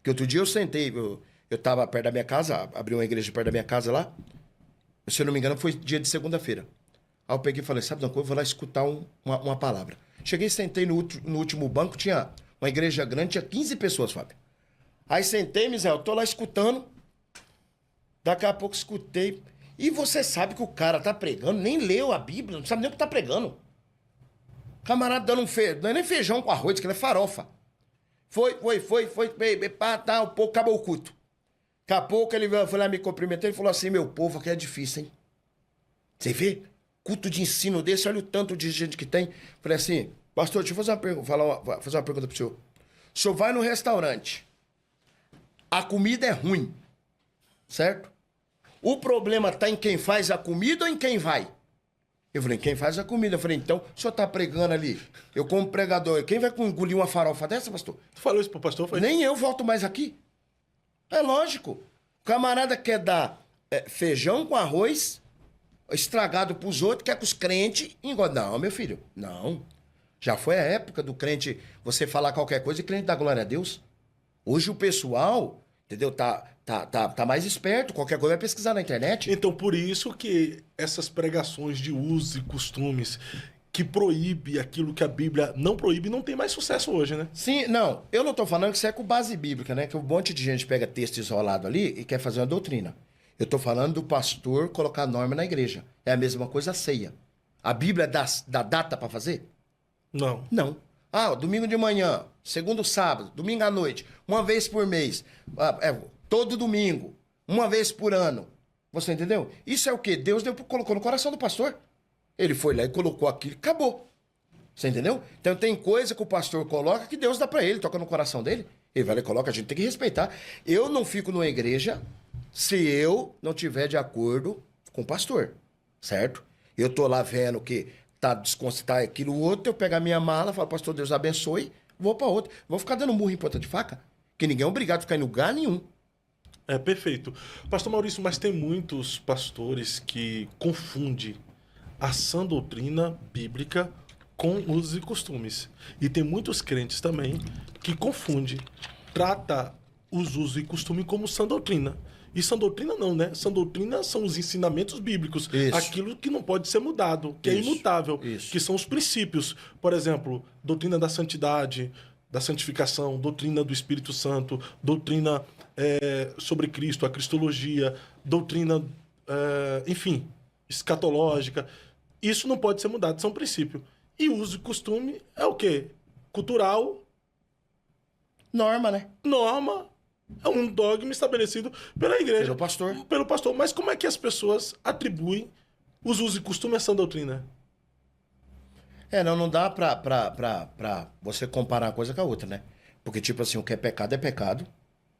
S2: que outro dia eu sentei, eu estava perto da minha casa, abri uma igreja perto da minha casa lá, se eu não me engano foi dia de segunda-feira. Aí eu peguei e falei, sabe uma coisa, eu vou lá escutar uma palavra. Cheguei, sentei no último banco, tinha uma igreja grande, tinha 15 pessoas, Fábio. Aí sentei, Misael, tô lá escutando. Daqui a pouco escutei. E você sabe que o cara tá pregando, nem leu a Bíblia, não sabe nem o que tá pregando. Camarada dando não é nem feijão com arroz, que ele é farofa. Foi, tá, um pouco, acabou o culto. Daqui a pouco ele foi lá me cumprimentar e falou assim, meu povo, aqui é difícil, hein? Você vê? Culto de ensino desse, olha o tanto de gente que tem. Falei assim, pastor, deixa eu fazer uma pergunta pro senhor. O senhor vai no restaurante, a comida é ruim, certo? O problema tá em quem faz a comida ou em quem vai? Eu falei, quem faz a comida? Eu falei, então, o senhor tá pregando ali, eu como pregador, quem vai engolir uma farofa dessa, pastor?
S1: Tu falou isso pro pastor? Foi?
S2: Nem eu volto mais aqui. É lógico. O camarada quer dar feijão com arroz estragado pros outros, quer que os crentes engordem. Não, meu filho, não. Já foi a época do crente você falar qualquer coisa e crente dá glória a Deus. Hoje o pessoal, entendeu, tá mais esperto, qualquer coisa vai pesquisar na internet.
S1: Então, por isso que essas pregações de usos e costumes que proíbe aquilo que a Bíblia não proíbe, não tem mais sucesso hoje, né?
S2: Sim, não. Eu não tô falando que isso é com base bíblica, né? Que um monte de gente pega texto isolado ali e quer fazer uma doutrina. Eu estou falando do pastor colocar norma na igreja. É a mesma coisa a ceia. A Bíblia dá data para fazer?
S1: Não.
S2: Não. Ah, domingo de manhã, segundo sábado, domingo à noite, uma vez por mês, todo domingo, uma vez por ano. Você entendeu? Isso é o quê? Deus colocou no coração do pastor. Ele foi lá e colocou aquilo, acabou. Você entendeu? Então tem coisa que o pastor coloca que Deus dá para ele, toca no coração dele. Ele vai lá e coloca, a gente tem que respeitar. Eu não fico numa igreja se eu não tiver de acordo com o pastor, certo? Eu tô lá vendo que tá desconsitar aquilo outro, eu pego a minha mala, falo, pastor, Deus abençoe, vou para outro. Vou ficar dando murro em ponta de faca, que ninguém é obrigado a ficar em lugar nenhum.
S1: É perfeito. Pastor Maurício, mas tem muitos pastores que confundem a sã doutrina bíblica com usos e costumes. E tem muitos crentes também que confundem, trata os usos e costumes como sã doutrina. E sã doutrina não, né? Sã doutrina são os ensinamentos bíblicos.
S2: Isso.
S1: Aquilo que não pode ser mudado, que é
S2: Isso.
S1: imutável.
S2: Isso.
S1: Que são os princípios. Por exemplo, doutrina da santidade, da santificação, doutrina do Espírito Santo, doutrina sobre Cristo, a cristologia, doutrina, enfim, escatológica. Isso não pode ser mudado, são princípios. E uso e costume é o quê? Cultural.
S2: Norma, né?
S1: Norma. É um dogma estabelecido pela igreja.
S2: Pelo pastor.
S1: Pelo pastor. Mas como é que as pessoas atribuem os usos e costumes a sã doutrina?
S2: Não dá pra você comparar uma coisa com a outra, né? Porque, tipo assim, o que é pecado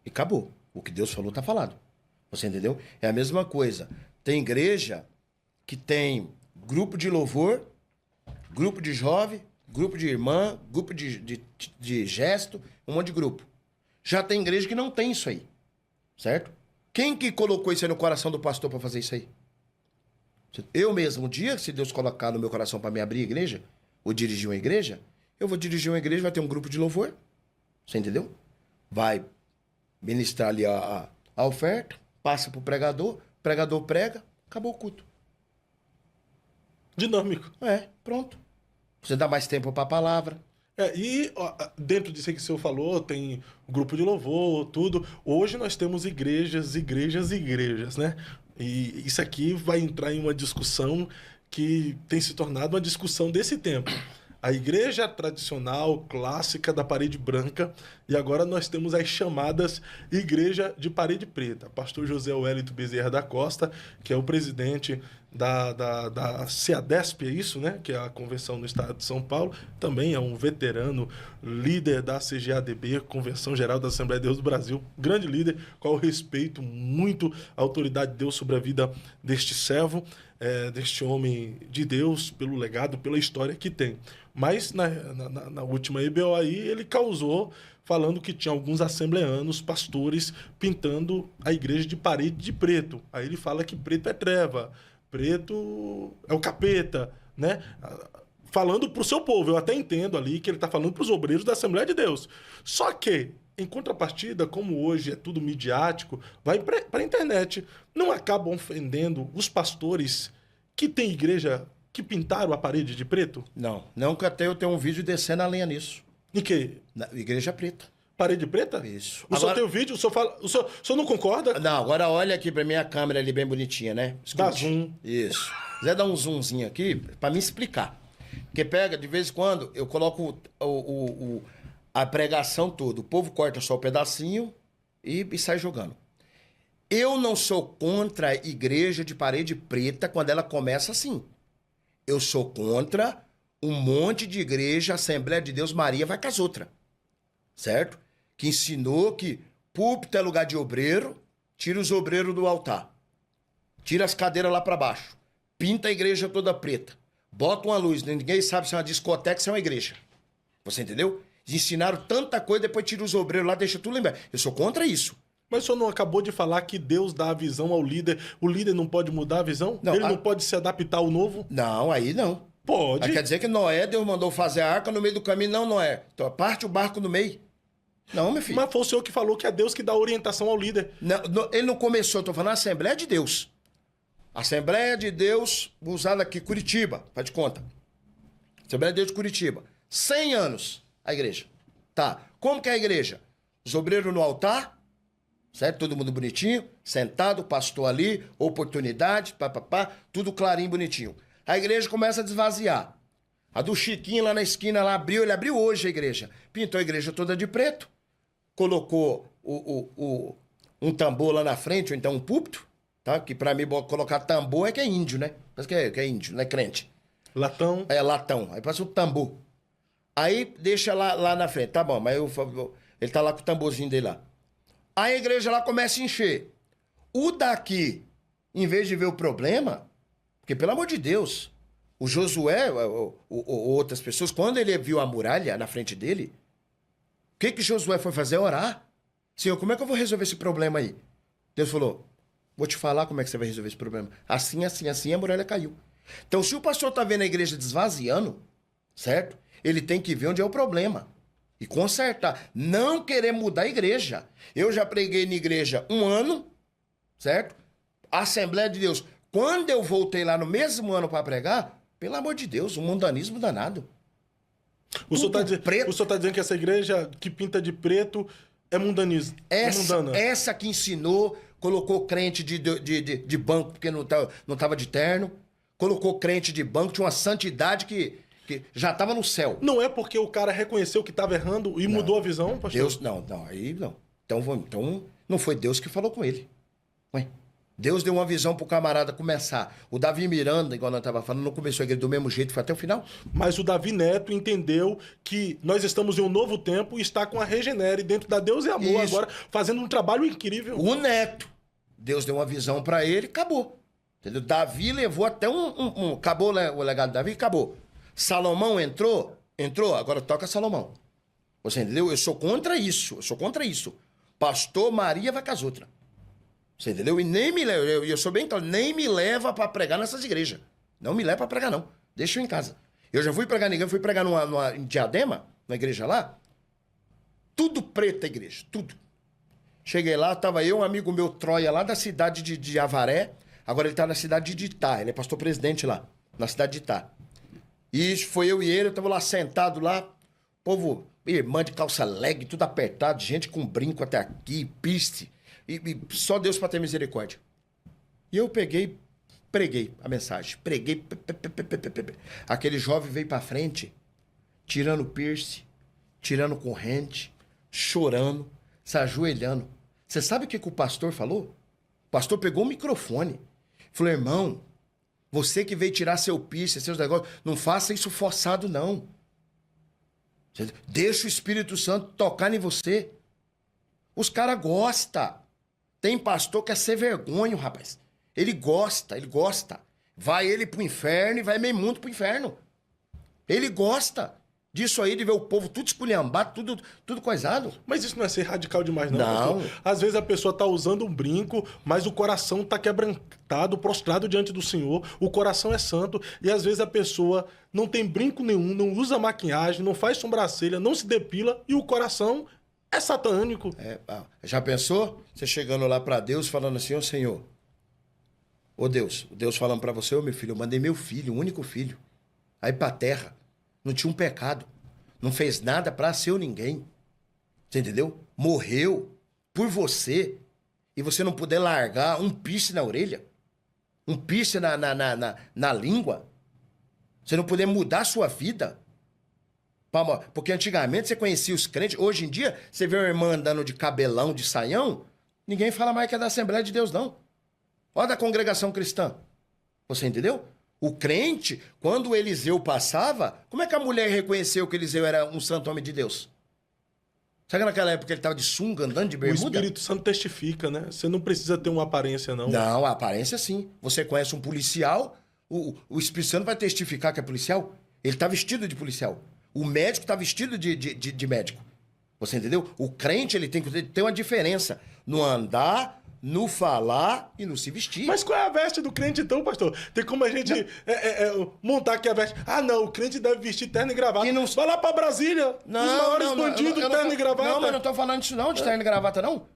S2: e acabou. O que Deus falou tá falado. Você entendeu? É a mesma coisa. Tem igreja que tem grupo de louvor, grupo de jovem, grupo de irmã, grupo de gesto, um monte de grupo. Já tem igreja que não tem isso aí. Certo? Quem que colocou isso aí no coração do pastor para fazer isso aí? Eu mesmo, um dia, se Deus colocar no meu coração para me abrir a igreja, ou dirigir uma igreja, eu vou dirigir uma igreja, vai ter um grupo de louvor. Você entendeu? Vai ministrar ali a oferta, passa pro pregador prega, acabou o culto.
S1: Dinâmico.
S2: Pronto. Você dá mais tempo para a palavra.
S1: E dentro disso aí que o senhor falou, tem o grupo de louvor, tudo. Hoje nós temos igrejas, né? E isso aqui vai entrar em uma discussão que tem se tornado uma discussão desse tempo. A igreja tradicional, clássica, da parede branca, e agora nós temos as chamadas igreja de parede preta. Pastor José Wellington Bezerra da Costa, que é o presidente da CEADESP, é isso, né? Que é a Convenção no Estado de São Paulo, também é um veterano, líder da CGADB, Convenção Geral da Assembleia de Deus do Brasil, grande líder, qual eu respeito muito a autoridade de Deus sobre a vida deste servo, deste homem de Deus, pelo legado, pela história que tem. Mas na última EBO aí, ele causou, falando que tinha alguns assembleanos, pastores, pintando a igreja de parede de preto. Aí ele fala que preto é treva, preto é o capeta, né? Falando para o seu povo. Eu até entendo ali que ele está falando para os obreiros da Assembleia de Deus. Só que, em contrapartida, como hoje é tudo midiático, vai para a internet. Não acabam ofendendo os pastores que têm igreja que pintaram a parede de preto?
S2: Não que até eu tenho um vídeo descendo a lenha nisso.
S1: Em quê?
S2: Na igreja preta.
S1: Parede preta?
S2: Isso.
S1: O senhor tem o vídeo? O senhor não concorda?
S2: Não, agora olha aqui pra minha câmera ali bem bonitinha, né?
S1: Dá zoom.
S2: Isso. Quiser dar um zoomzinho aqui pra me explicar. Porque pega, de vez em quando, eu coloco a pregação toda. O povo corta só o pedacinho e sai jogando. Eu não sou contra a igreja de parede preta quando ela começa assim. Eu sou contra um monte de igreja, Assembleia de Deus, Maria vai com as outras. Certo? Que ensinou que púlpito é lugar de obreiro, tira os obreiros do altar. Tira as cadeiras lá para baixo. Pinta a igreja toda preta. Bota uma luz, ninguém sabe se é uma discoteca ou se é uma igreja. Você entendeu? Ensinaram tanta coisa, depois tira os obreiros lá, deixa tudo lembrar. Eu sou contra isso.
S1: Mas o senhor não acabou de falar que Deus dá a visão ao líder, o líder não pode mudar a visão?
S2: Não,
S1: ele não pode se adaptar ao novo?
S2: Não, aí não.
S1: Pode.
S2: Aí quer dizer que Noé, Deus mandou fazer a arca no meio do caminho? Não, Noé. Então parte o barco no meio. Não, meu filho.
S1: Mas foi o senhor que falou que é Deus que dá orientação ao líder.
S2: Ele não começou, tô falando Assembleia de Deus. Assembleia de Deus, usada aqui, Curitiba, faz de conta. Assembleia de Deus de Curitiba. 100 anos, a igreja. Tá. Como que é a igreja? Os obreiros no altar, certo? Todo mundo bonitinho, sentado, pastor ali, oportunidade, papapá, tudo clarinho, bonitinho. A igreja começa a desvaziar. A do Chiquinho lá na esquina, lá abriu, ele abriu hoje a igreja. Pintou a igreja toda de preto, colocou um tambor lá na frente, ou então um púlpito, tá? Que pra mim colocar tambor é que é índio, né? Parece que é índio, não é crente.
S1: Latão.
S2: É latão, aí passa o tambor. Aí deixa lá na frente, tá bom, mas ele tá lá com o tamborzinho dele lá. Aí a igreja lá começa a encher. O daqui, em vez de ver o problema, porque pelo amor de Deus, o Josué, ou outras pessoas, quando ele viu a muralha na frente dele, o que Josué foi fazer? Orar. Senhor, como é que eu vou resolver esse problema aí? Deus falou, vou te falar como é que você vai resolver esse problema. Assim, assim, assim, a muralha caiu. Então, se o pastor tá vendo a igreja desvaziando, certo? Ele tem que ver onde é o problema e consertar. Não querer mudar a igreja. Eu já preguei na igreja 1 ano, certo? Assembleia de Deus. Quando eu voltei lá no mesmo ano para pregar, pelo amor de Deus, um mundanismo danado.
S1: O senhor tá dizendo que essa igreja que pinta de preto é mundanismo. Mundana.
S2: Essa que ensinou, colocou crente de banco porque não tava de terno, colocou crente de banco, tinha uma santidade que já estava no céu.
S1: Não é porque o cara reconheceu que estava errando e mudou a visão, pastor?
S2: Deus, não, aí não. Então não foi Deus que falou com ele. Ué, Deus deu uma visão pro camarada começar. O Davi Miranda, igual nós estávamos falando, não começou a igreja do mesmo jeito, foi até o final.
S1: Mas o Davi Neto entendeu que nós estamos em um novo tempo e está com a Regenere dentro da Deus e Amor
S2: Isso.
S1: agora, fazendo um trabalho incrível.
S2: O Neto, Deus deu uma visão para ele, acabou. Entendeu? Davi levou até acabou o legado de Davi, acabou. Salomão entrou, agora toca Salomão. Você entendeu? Eu sou contra isso. Pastor Maria vai com as outras. Você entendeu? E nem me leva, eu sou bem claro, nem me leva pra pregar nessas igrejas. Não me leva pra pregar, não. Deixa eu em casa. Eu já fui pregar ninguém, fui pregar em Diadema, na igreja lá. Tudo preto a igreja, tudo. Cheguei lá, tava eu, um amigo meu, Troia, lá da cidade de Avaré. Agora ele tá na cidade de Itá, ele é pastor presidente lá, na cidade de Itá. E foi eu e ele, eu tava lá sentado lá, povo, irmã de calça leg, tudo apertado, gente com brinco até aqui, piste, e só Deus pra ter misericórdia. E eu preguei a mensagem, preguei. Aquele jovem veio pra frente, tirando piercing, tirando corrente, chorando, se ajoelhando. Você sabe o que o pastor falou? O pastor pegou o microfone, falou, irmão, você que veio tirar seu piercing, seus negócios, não faça isso forçado, não. Deixa o Espírito Santo tocar em você. Os caras gostam. Tem pastor que é ser vergonha, rapaz. Ele gosta. Vai ele pro inferno e vai meio mundo pro inferno. Ele gosta disso aí, de ver o povo tudo esculhambado, tudo coisado.
S1: Mas isso não é ser radical demais, não.
S2: Não.
S1: Pastor. Às vezes a pessoa tá usando um brinco, mas o coração tá quebrantado, prostrado diante do Senhor. O coração é santo. E às vezes a pessoa não tem brinco nenhum, não usa maquiagem, não faz sobrancelha, não se depila e o coração é satânico.
S2: Já pensou? Você chegando lá pra Deus, falando assim, ô Senhor, ô Deus, Deus falando pra você, ô meu filho, eu mandei meu filho, o único filho, aí pra terra. Não tinha um pecado. Não fez nada pra ser ou ninguém. Você entendeu? Morreu por você. E você não puder largar um piercing na orelha. Um piercing na língua. Você não puder mudar a sua vida. Porque antigamente você conhecia os crentes. Hoje em dia, você vê uma irmã andando de cabelão, de saião. Ninguém fala mais que é da Assembleia de Deus, não. Olha da congregação cristã. Você entendeu? O crente, quando o Eliseu passava, como é que a mulher reconheceu que Eliseu era um santo homem de Deus? Sabe que naquela época ele estava de sunga, andando de bermuda?
S1: O Espírito Santo testifica, né? Você não precisa ter uma aparência, não.
S2: Não, a aparência sim. Você conhece um policial, o Espírito Santo vai testificar que é policial. Ele está vestido de policial. O médico está vestido de médico. Você entendeu? O crente, ele tem que ter uma diferença no andar, no falar e no se vestir.
S1: Mas qual é a veste do crente então, pastor? Tem como a gente montar aqui a veste? Ah, não, o crente deve vestir terno e gravata.
S2: E não...
S1: Vai lá pra Brasília, os maiores bandidos, terno e gravata.
S2: Não, mas não tô falando disso não, de terno e gravata não.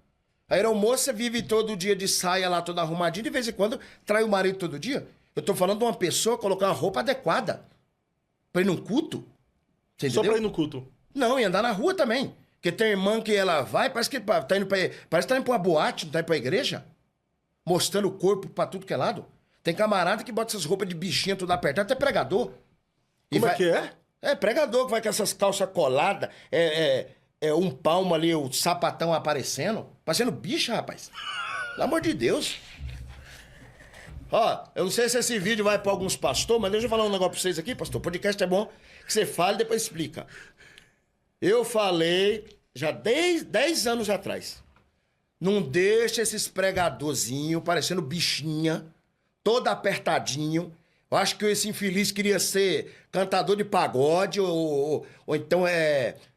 S2: A aeromoça vive todo dia de saia lá, toda arrumadinha, de vez em quando trai o marido todo dia. Eu tô falando de uma pessoa colocar uma roupa adequada pra ir num culto. Você entendeu?
S1: Só pra ir no culto?
S2: Não, e andar na rua também. Porque tem irmã que ela vai, parece que tá indo parece que tá indo pra uma boate, não tá indo pra igreja. Mostrando o corpo pra tudo que é lado. Tem camarada que bota essas roupas de bichinha tudo apertado, até pregador.
S1: Como é que é?
S2: É, pregador que vai com essas calças coladas, um palmo ali, o sapatão aparecendo. Parecendo bicho, rapaz. Pelo amor de Deus. Ó, eu não sei se esse vídeo vai pra alguns pastores, mas deixa eu falar um negócio pra vocês aqui, pastor. O podcast é bom que você fala e depois explica. Eu falei já 10 anos atrás. Não deixa esses pregadorzinhos parecendo bichinha, todo apertadinho. Eu acho que esse infeliz queria ser cantador de pagode ou então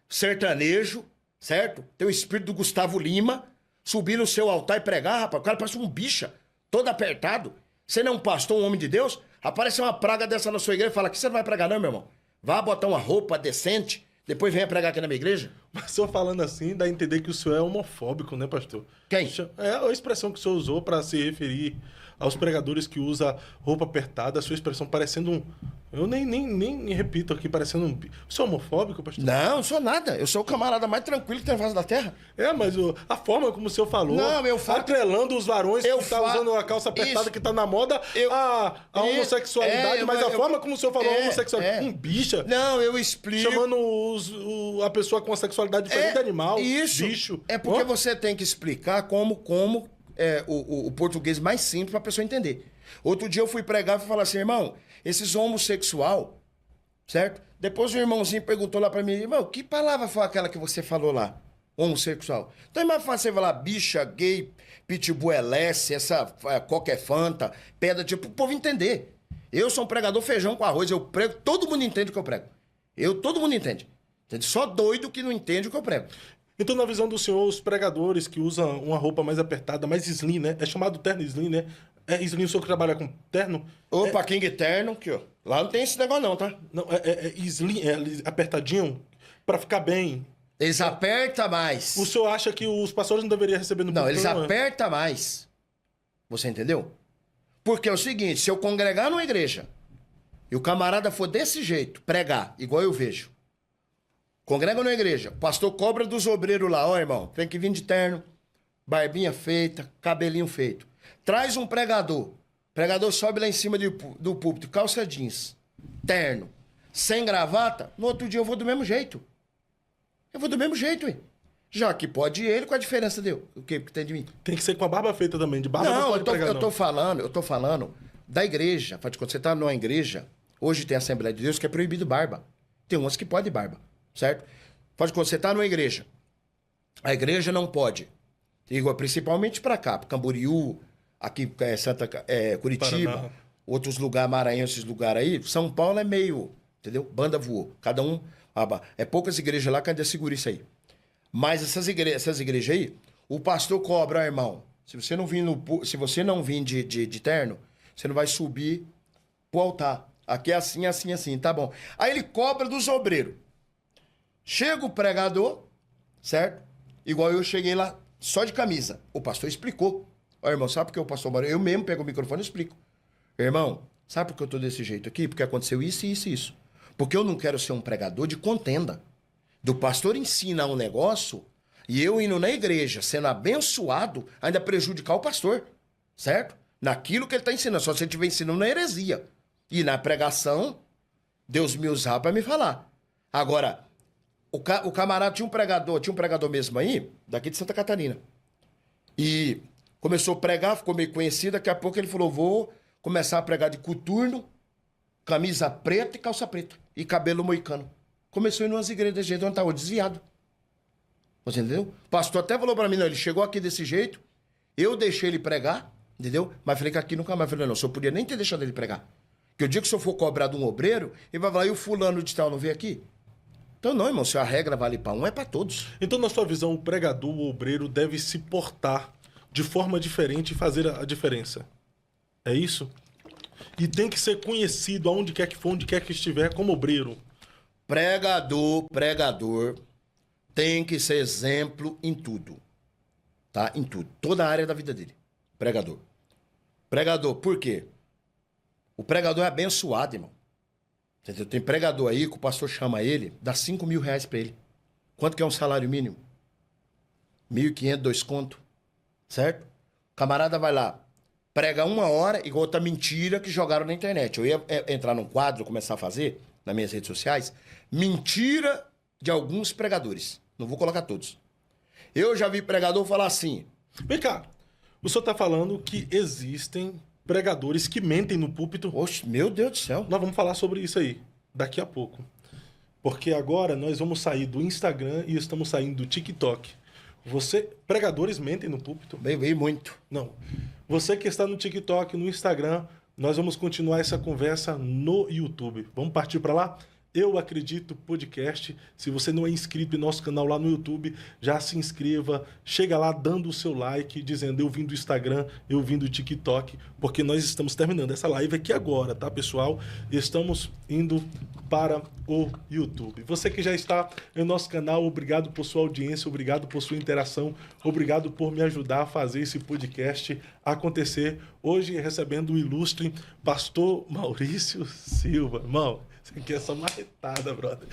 S2: sertanejo, certo? Tem o espírito do Gustavo Lima, subir no seu altar e pregar, rapaz. O cara parece um bicha, todo apertado. Você não é um pastor, um homem de Deus? Aparece uma praga dessa na sua igreja e fala que você não vai pregar não, meu irmão. Vá botar uma roupa decente, depois venha pregar aqui na minha igreja.
S1: Mas o senhor falando assim, dá a entender que o senhor é homofóbico, né, pastor?
S2: Quem?
S1: É a expressão que o senhor usou para se referir aos pregadores que usam roupa apertada, a sua expressão parecendo um... Eu nem repito aqui, parecendo um... O senhor é homofóbico, pastor?
S2: Não, sou nada. Eu sou o camarada mais tranquilo que tem na face da terra.
S1: É, mas a forma como o senhor falou...
S2: Não, eu falo...
S1: Atrelando os varões que tá usando a calça apertada
S2: Isso.
S1: que tá na moda, a homossexualidade, mas a forma como o senhor falou homossexualidade... Um bicha...
S2: Não, eu explico...
S1: Chamando a pessoa com uma sexualidade diferente de animal,
S2: isso.
S1: bicho.
S2: É porque você tem que explicar como o português mais simples pra pessoa entender. Outro dia eu fui pregar e fui falar assim, irmão, esses homossexual, certo? Depois o irmãozinho perguntou lá pra mim, irmão, que palavra foi aquela que você falou lá? Homossexual. Então é mais fácil você falar bicha, gay, pitbull LS, essa qualquer fanta, pedra, tipo, o povo entender. Eu sou um pregador feijão com arroz, eu prego, todo mundo entende o que eu prego. Todo mundo entende. Só doido que não entende o que eu prego.
S1: Então, na visão do senhor, os pregadores que usam uma roupa mais apertada, mais slim, né? É chamado terno slim, né? É slim o senhor que trabalha com terno?
S2: Opa, King Terno, aqui, ó. Lá não tem esse negócio não, tá?
S1: Não, é slim, apertadinho, pra ficar bem.
S2: Eles apertam mais.
S1: O senhor acha que os pastores não deveriam receber no
S2: Não,
S1: púlpito,
S2: eles apertam mais. Você entendeu? Porque é o seguinte, se eu congregar numa igreja e o camarada for desse jeito, pregar, igual eu vejo, congrega numa igreja, o pastor cobra dos obreiros lá, ó, irmão, tem que vir de terno, barbinha feita, cabelinho feito. Traz um pregador. O pregador sobe lá em cima do púlpito, calça jeans, terno, sem gravata, no outro dia eu vou do mesmo jeito. Eu vou do mesmo jeito, hein? Já que pode ele, qual a diferença deu? O que tem de mim?
S1: Tem que ser com a barba feita também, de barba
S2: Não,
S1: pode pregar,
S2: eu tô falando da igreja. Faz de conta, você tá numa igreja, hoje tem a Assembleia de Deus que é proibido barba. Tem umas que pode barba, certo? Faz de conta, você tá numa igreja. A igreja não pode. Igual, principalmente pra cá, pra Camboriú, aqui Curitiba,
S1: Paraná.
S2: outros lugares, Maranhão, esses lugares aí. São Paulo é meio, entendeu? Banda voou. Cada um... É poucas igrejas lá que ainda segura isso aí. Mas essas igrejas aí, o pastor cobra, irmão. Se você não vir de terno, você não vai subir pro altar. Aqui é assim, assim, assim, tá bom. Aí ele cobra dos obreiros. Chega o pregador, certo? Igual eu cheguei lá só de camisa. O pastor explicou. Ó, irmão, sabe por que o pastor Mauro? Eu mesmo pego o microfone e explico. Irmão, sabe por que eu tô desse jeito aqui? Porque aconteceu isso, isso e isso. Porque eu não quero ser um pregador de contenda. Do pastor ensinar um negócio e eu indo na igreja, sendo abençoado, ainda prejudicar o pastor. Certo? Naquilo que ele está ensinando. Só se ele estiver ensinando na heresia. E na pregação, Deus me usar para me falar. Agora, o camarada tinha um pregador mesmo aí, daqui de Santa Catarina. E começou a pregar, ficou meio conhecido. Daqui a pouco ele falou: vou começar a pregar de coturno, camisa preta e calça preta. E cabelo moicano. Começou a ir nas igrejas desse jeito, onde estava desviado. Você entendeu? O pastor até falou pra mim, não, ele chegou aqui desse jeito, eu deixei ele pregar, entendeu? Mas falei que aqui nunca mais. Falei, não, o senhor podia nem ter deixado ele pregar. Porque o dia que o senhor for cobrar de um obreiro, ele vai falar, e o fulano de tal não veio aqui? Então não, irmão, se a regra vale pra um, é pra todos.
S1: Então, na sua visão, o pregador, o obreiro, deve se portar de forma diferente e fazer a diferença. É isso? E tem que ser conhecido aonde quer que for, onde quer que estiver, como obreiro.
S2: Pregador tem que ser exemplo em tudo. Tá? Em tudo. Toda a área da vida dele. Pregador. Pregador, por quê? O pregador é abençoado, irmão. Entendeu? Tem pregador aí que o pastor chama ele, dá R$5.000 pra ele. Quanto que é um salário mínimo? 1.500, 2 conto. Certo? O camarada vai lá, prega 1 hora igual outra mentira que jogaram na internet. Eu ia entrar num quadro, começar a fazer, nas minhas redes sociais, mentira de alguns pregadores. Não vou colocar todos. Eu já vi pregador falar assim...
S1: Vem cá, o senhor está falando que existem pregadores que mentem no púlpito.
S2: Oxe, meu Deus do céu.
S1: Nós vamos falar sobre isso aí, daqui a pouco. Porque agora nós vamos sair do Instagram e estamos saindo do TikTok. Pregadores mentem no púlpito?
S2: Bem muito.
S1: Não. Você que está no TikTok, no Instagram, nós vamos continuar essa conversa no YouTube. Vamos partir para lá? Eu Acredito Podcast. Se você não é inscrito em nosso canal lá no YouTube, já se inscreva. Chega lá dando o seu like, dizendo eu vim do Instagram, eu vim do TikTok, porque nós estamos terminando essa live aqui agora, tá, pessoal? Estamos indo para o YouTube. Você que já está em nosso canal, obrigado por sua audiência, obrigado por sua interação, obrigado por me ajudar a fazer esse podcast acontecer. Hoje recebendo o ilustre pastor Maurício Silva. Irmão, isso aqui é só marretada, brother.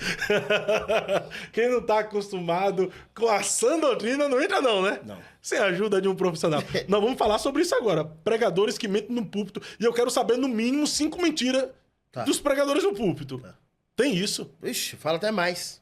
S1: Quem não está acostumado com a sã doutrina não entra não, né?
S2: Não.
S1: Sem a ajuda de um profissional. Nós vamos falar sobre isso agora. Pregadores que mentem no púlpito. E eu quero saber, no mínimo, 5 mentiras dos pregadores no púlpito. Tem isso.
S2: Ixi, fala até mais.